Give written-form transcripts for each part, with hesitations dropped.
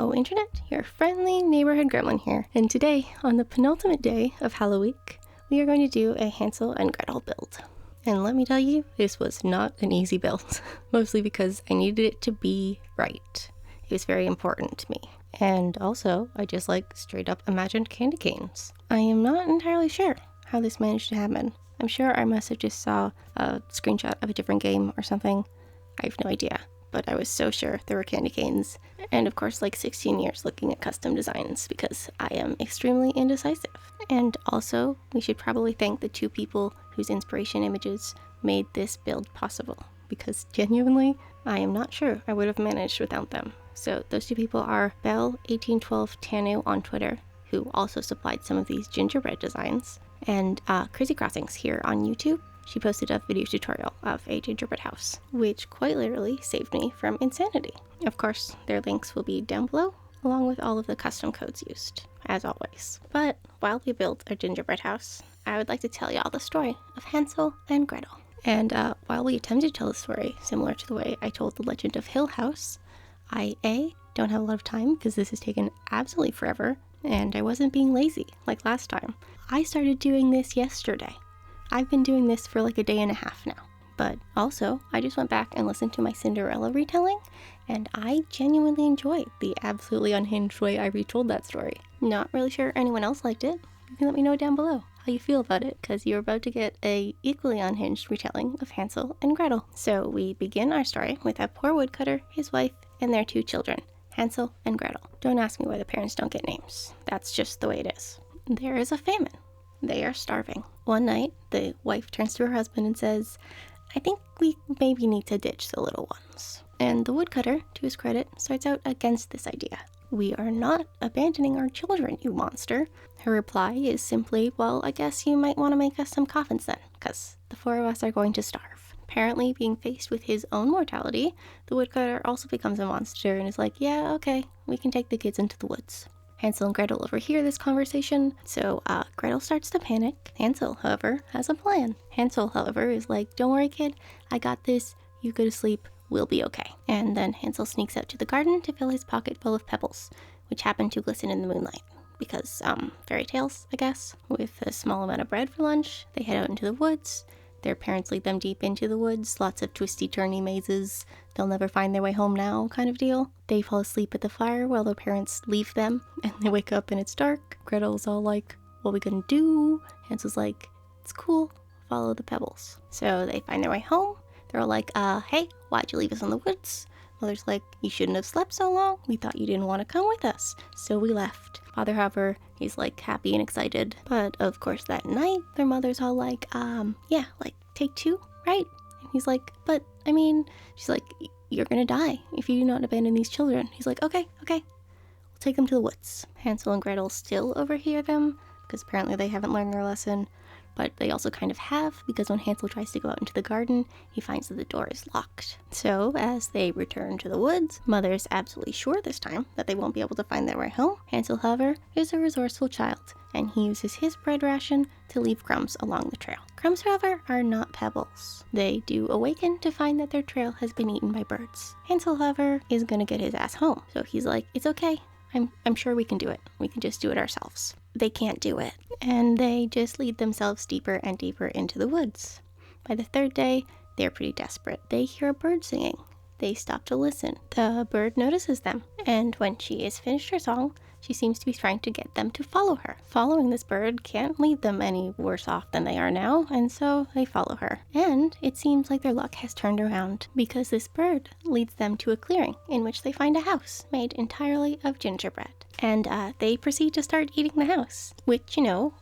Hello Internet, your friendly neighborhood gremlin here, and today, on the penultimate day of Halloweek, we are going to do a Hansel and Gretel build. And let me tell you, this was not an easy build, mostly because I needed it to be right. It was very important to me. And also, I just straight up imagined candy canes. I am not entirely sure how this managed to happen. I'm sure I must have just saw a screenshot of a different game or something. I have no idea. But I was so sure there were candy canes. And of course 16 years looking at custom designs because I am extremely indecisive. And also, we should probably thank the two people whose inspiration images made this build possible. Because genuinely, I am not sure I would have managed without them. So those two people are Belle1812Tanu on Twitter, who also supplied some of these gingerbread designs, and Crazy Crossings here on YouTube. She posted a video tutorial of a gingerbread house, which quite literally saved me from insanity. Of course, their links will be down below, along with all of the custom codes used, as always. But while we build a gingerbread house, I would like to tell y'all the story of Hansel and Gretel. And while we attempted to tell the story similar to the way I told the Legend of Hill House, I don't have a lot of time because this has taken absolutely forever, and I wasn't being lazy like last time. I started doing this yesterday. I've been doing this for a day and a half now. But also, I just went back and listened to my Cinderella retelling, and I genuinely enjoyed the absolutely unhinged way I retold that story. Not really sure anyone else liked it. You can let me know down below how you feel about it, because you're about to get a equally unhinged retelling of Hansel and Gretel. So we begin our story with a poor woodcutter, his wife, and their two children, Hansel and Gretel. Don't ask me why the parents don't get names. That's just the way it is. There is a famine. They are starving. One night, the wife turns to her husband and says, "I think we maybe need to ditch the little ones." And the woodcutter, to his credit, starts out against this idea. "We are not abandoning our children, you monster." Her reply is simply, "Well, I guess you might want to make us some coffins then, because the four of us are going to starve." Apparently, being faced with his own mortality, the woodcutter also becomes a monster and is like, "Yeah, okay, we can take the kids into the woods." Hansel and Gretel overhear this conversation, so Gretel starts to panic. Hansel, however, has a plan. Hansel, however, is like, "Don't worry, kid, I got this, you go to sleep, we'll be okay." And then Hansel sneaks out to the garden to fill his pocket full of pebbles, which happen to glisten in the moonlight. Because, fairy tales, I guess. With a small amount of bread for lunch, they head out into the woods. Their parents lead them deep into the woods, lots of twisty-turny mazes, they'll never find their way home now kind of deal. They fall asleep at the fire while their parents leave them, and they wake up and it's dark. Gretel's all like, "What are we gonna do?" Hansel's like, "It's cool, follow the pebbles." So they find their way home. They're all like, "Hey, why'd you leave us in the woods?" Mother's like, "You shouldn't have slept so long. We thought you didn't want to come with us, so we left." Father, however, he's happy and excited. But of course that night, their mother's all like, yeah, take two, right? And he's like, "But, I mean," she's like, "You're gonna die if you do not abandon these children." He's like, okay, we'll take them to the woods." Hansel and Gretel still overhear them, because apparently they haven't learned their lesson. But they also kind of have, because when Hansel tries to go out into the garden, he finds that the door is locked. So, as they return to the woods, Mother is absolutely sure this time that they won't be able to find their way home. Hansel, however, is a resourceful child, and he uses his bread ration to leave crumbs along the trail. Crumbs, however, are not pebbles. They do awaken to find that their trail has been eaten by birds. Hansel, however, is gonna get his ass home. So he's like, "It's okay. I'm sure we can do it. We can just do it ourselves." They can't do it, and they just lead themselves deeper and deeper into the woods. By the third day, they're pretty desperate. They hear a bird singing. They stop to listen. The bird notices them, and when she has finished her song, she seems to be trying to get them to follow her. Following this bird can't leave them any worse off than they are now, and so they follow her. And it seems like their luck has turned around, because this bird leads them to a clearing in which they find a house made entirely of gingerbread. And they proceed to start eating the house, which,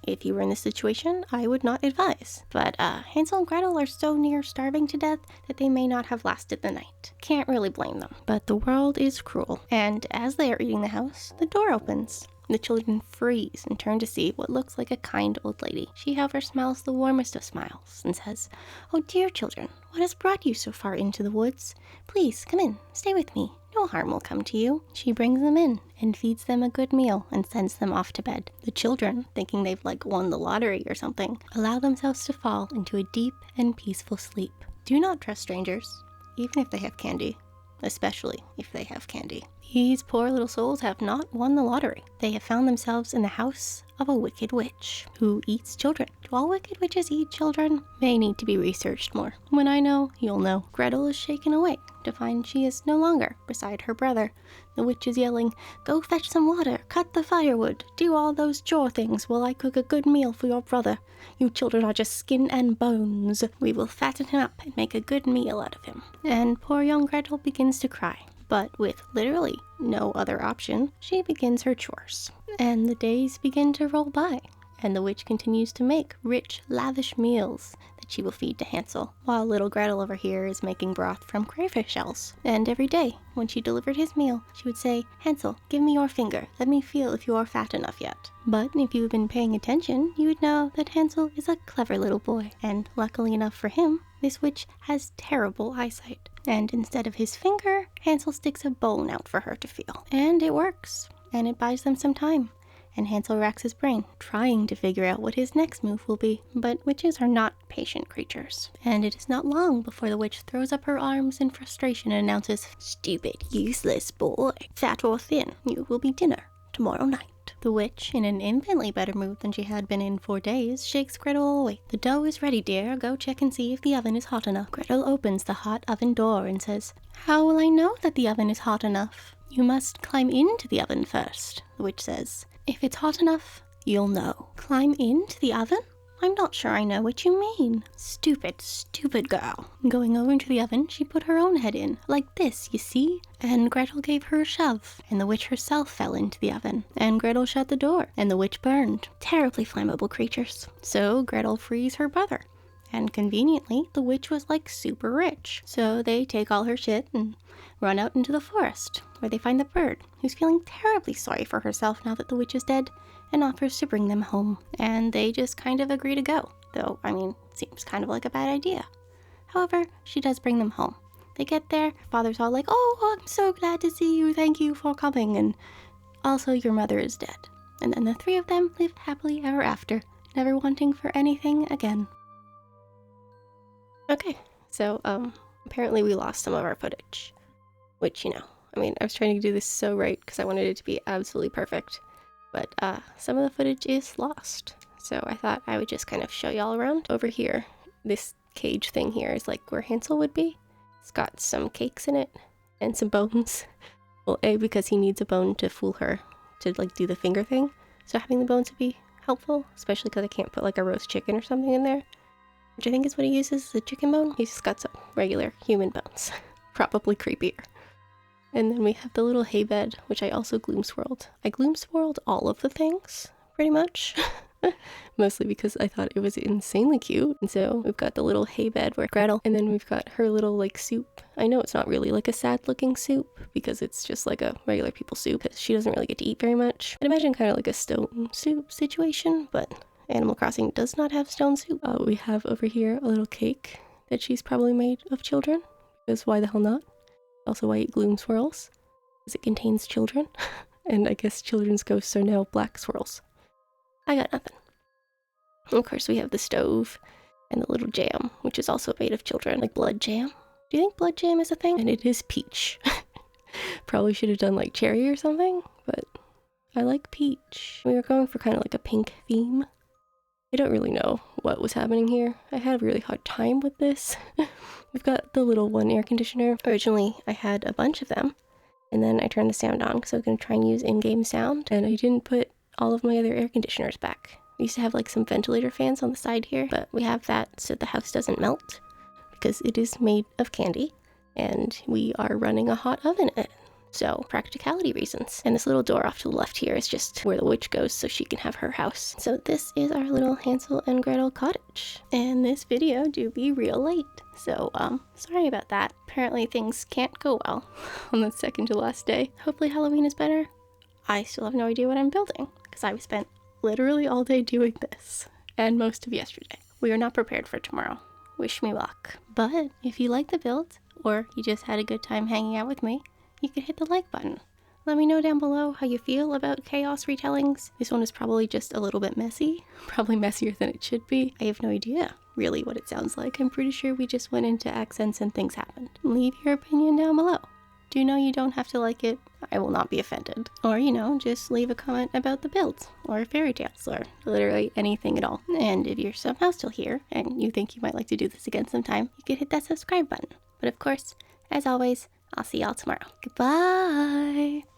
if you were in this situation, I would not advise. But Hansel and Gretel are so near starving to death that they may not have lasted the night. Can't really blame them. But the world is cruel, and as they are eating the house, the door opens. The children freeze and turn to see what looks like a kind old lady. She, however, smiles the warmest of smiles and says, "Oh dear children, what has brought you so far into the woods? Please, come in, stay with me. No harm will come to you." She brings them in and feeds them a good meal and sends them off to bed. The children, thinking they've won the lottery or something, allow themselves to fall into a deep and peaceful sleep. Do not trust strangers, even if they have candy. Especially if they have candy. These poor little souls have not won the lottery. They have found themselves in the house of a wicked witch who eats children. Do all wicked witches eat children? May need to be researched more. When I know, you'll know. Gretel is shaken awake to find she is no longer beside her brother. The witch is yelling, "Go fetch some water, cut the firewood, do all those chore things while I cook a good meal for your brother. You children are just skin and bones. We will fatten him up and make a good meal out of him." And poor young Gretel begins to cry. But with literally no other option, she begins her chores. And the days begin to roll by, and the witch continues to make rich, lavish meals that she will feed to Hansel, while little Gretel over here is making broth from crayfish shells. And every day, when she delivered his meal, she would say, "Hansel, give me your finger, let me feel if you are fat enough yet." But if you had been paying attention, you would know that Hansel is a clever little boy, and luckily enough for him, this witch has terrible eyesight. And instead of his finger, Hansel sticks a bone out for her to feel. And it works, and it buys them some time. And Hansel racks his brain, trying to figure out what his next move will be. But witches are not patient creatures. And it is not long before the witch throws up her arms in frustration and announces, "Stupid, useless boy, fat or thin, you will be dinner tomorrow night." The witch, in an infinitely better mood than she had been in 4 days, shakes Gretel awake. "The dough is ready, dear. Go check and see if the oven is hot enough." Gretel opens the hot oven door and says, "How will I know that the oven is hot enough?" "You must climb into the oven first," the witch says. "If it's hot enough, you'll know." "Climb into the oven? I'm not sure I know what you mean." "Stupid, stupid girl." Going over to the oven, she put her own head in, like this, you see? And Gretel gave her a shove, and the witch herself fell into the oven. And Gretel shut the door, and the witch burned. Terribly flammable creatures. So Gretel frees her brother. And conveniently, the witch was like super rich. So they take all her shit and run out into the forest, where they find the bird, who's feeling terribly sorry for herself now that the witch is dead, and offers to bring them home. And they just kind of agree to go, though, I mean, seems kind of like a bad idea. However, she does bring them home. They get there, father's all like, "Oh, I'm so glad to see you, thank you for coming, and also your mother is dead." And then the 3 of them lived happily ever after, never wanting for anything again. Okay, so, apparently we lost some of our footage, which, you know, I mean, I was trying to do this so right because I wanted it to be absolutely perfect. But some of the footage is lost, so I thought I would just kind of show y'all around. Over here, this cage thing here is like where Hansel would be. It's got some cakes in it and some bones. Well, A, because he needs a bone to fool her to like do the finger thing, so having the bones would be helpful, especially because I can't put like a roast chicken or something in there, which I think is what he uses, the chicken bone. He's just got some regular human bones. Probably creepier. And then we have the little hay bed, which I also gloom swirled. I gloom swirled all of the things, pretty much. Mostly because I thought it was insanely cute. And so we've got the little hay bed where Gretel, and then we've got her little like soup. I know it's not really like a sad looking soup because it's just like a regular people's soup because she doesn't really get to eat very much. I'd imagine kind of like a stone soup situation, but Animal Crossing does not have stone soup. We have over here a little cake that she's probably made of children, because why the hell not? Also, I eat gloom swirls, because it contains children, and I guess children's ghosts are now black swirls. I got nothing. Of course, we have the stove, and the little jam, which is also made of children, like blood jam. Do you think blood jam is a thing? And it is peach. Probably should have done like cherry or something, but I like peach. We were going for kind of like a pink theme. I don't really know what was happening here. I had a really hard time with this. We've got the little one air conditioner. Originally, I had a bunch of them, and then I turned the sound on because I was going to try and use in-game sound, and I didn't put all of my other air conditioners back. We used to have like some ventilator fans on the side here, but we have that so the house doesn't melt because it is made of candy, and we are running a hot oven in it. So, practicality reasons. And this little door off to the left here is just where the witch goes so she can have her house. So this is our little Hansel and Gretel cottage. And this video do be real late. So, sorry about that. Apparently things can't go well on the second to last day. Hopefully Halloween is better. I still have no idea what I'm building because I've spent literally all day doing this and most of yesterday. We are not prepared for tomorrow. Wish me luck. But if you like the build, or you just had a good time hanging out with me, you could hit the like button. Let me know down below how you feel about chaos retellings. This one is probably just a little bit messy, probably messier than it should be. I have no idea really what it sounds like. I'm pretty sure we just went into accents and things happened. Leave your opinion down below. Do know you don't have to like it, I will not be offended. Or, you know, just leave a comment about the builds or fairy tales or literally anything at all. And if you're somehow still here and you think you might like to do this again sometime, you can hit that subscribe button. But of course, as always, I'll see y'all tomorrow. Goodbye!